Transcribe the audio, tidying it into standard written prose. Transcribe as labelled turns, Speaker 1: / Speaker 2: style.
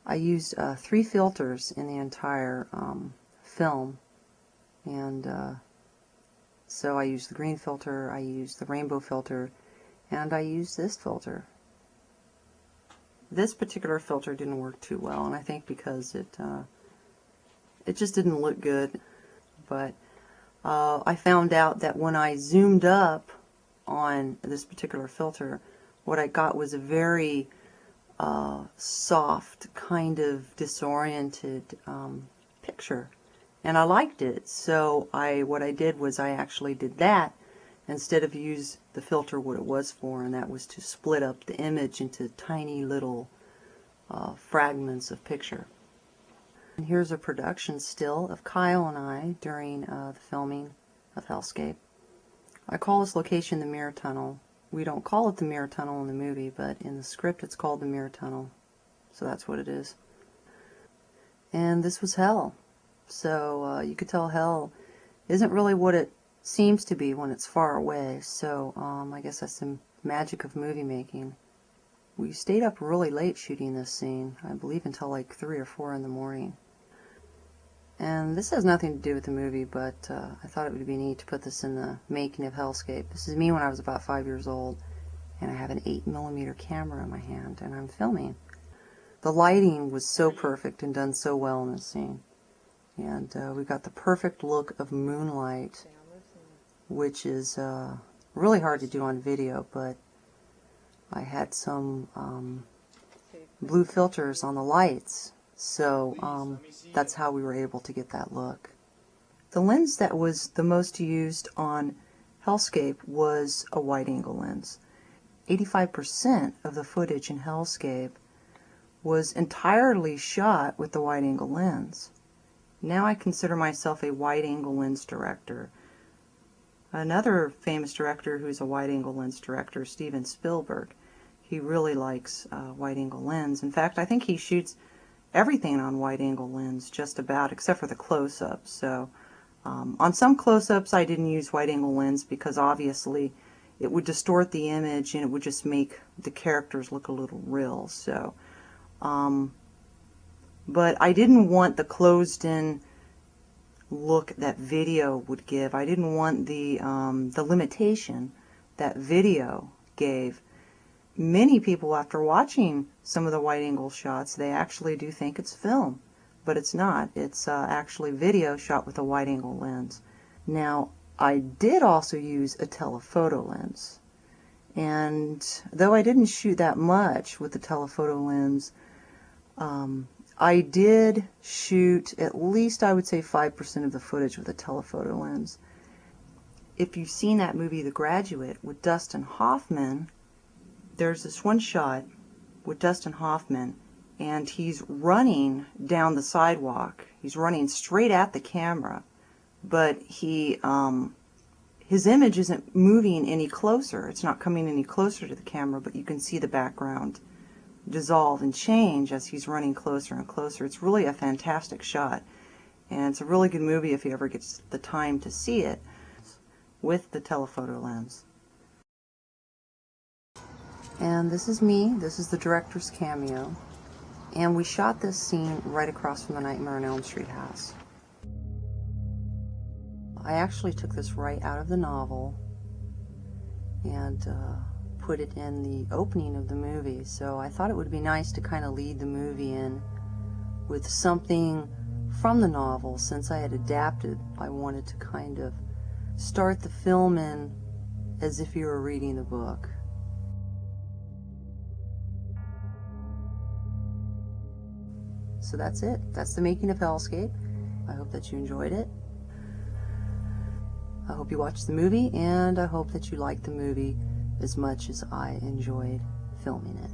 Speaker 1: I used 3 filters in the entire film, and so I used the green filter, I used the rainbow filter, and I used this filter. This particular filter didn't work too well, and I think because it just didn't look good. But I found out that when I zoomed up on this particular filter, what I got was a very soft, kind of disoriented picture, and I liked it. So what I did was I actually did that instead of use the filter what it was for, and that was to split up the image into tiny little fragments of picture. And here's a production still of Kyle and I during the filming of Hellscape. I call this location the Mirror Tunnel. We don't call it the Mirror Tunnel in the movie, but in the script it's called the Mirror Tunnel. So that's what it is. And this was hell. So you could tell hell isn't really what it seems to be when it's far away. So I guess that's the magic of movie making. We stayed up really late shooting this scene, I believe until like 3 or 4 in the morning. And this has nothing to do with the movie, but I thought it would be neat to put this in the Making of Hellscape. This is me when I was about 5 years old, and I have an 8mm camera in my hand, and I'm filming. The lighting was so perfect and done so well in this scene. And we got the perfect look of moonlight, which is really hard to do on video, but I had some blue filters on the lights, so that's how we were able to get that look. The lens that was the most used on Hellscape was a wide-angle lens. 85% of the footage in Hellscape was entirely shot with the wide-angle lens. Now I consider myself a wide-angle lens director. Another famous director who's a wide-angle lens director, Steven Spielberg, he really likes wide-angle lens. In fact, I think he shoots everything on wide-angle lens, just about, except for the close-ups. So on some close-ups I didn't use wide-angle lens because obviously it would distort the image and it would just make the characters look a little real. So but I didn't want the closed-in look that video would give. I didn't want the limitation that video gave. Many people, after watching some of the wide-angle shots, they actually do think it's film, but it's not. It's actually video shot with a wide-angle lens. Now, I did also use a telephoto lens, and though I didn't shoot that much with the telephoto lens, I did shoot at least, I would say, 5% of the footage with a telephoto lens. If you've seen that movie, The Graduate, with Dustin Hoffman, there's this one shot with Dustin Hoffman, and he's running down the sidewalk. He's running straight at the camera, but his image isn't moving any closer. It's not coming any closer to the camera, but you can see the background dissolve and change as he's running closer and closer. It's really a fantastic shot, and it's a really good movie if you ever get the time to see it with the telephoto lens. And this is me. This is the director's cameo, and we shot this scene right across from the Nightmare on Elm Street house. I actually took this right out of the novel and put it in the opening of the movie, so I thought it would be nice to kind of lead the movie in with something from the novel. Since I had adapted, I wanted to kind of start the film in as if you were reading the book. So that's it. That's the Making of Hellscape. I hope that you enjoyed it. I hope you watched the movie, and I hope that you liked the movie as much as I enjoyed filming it.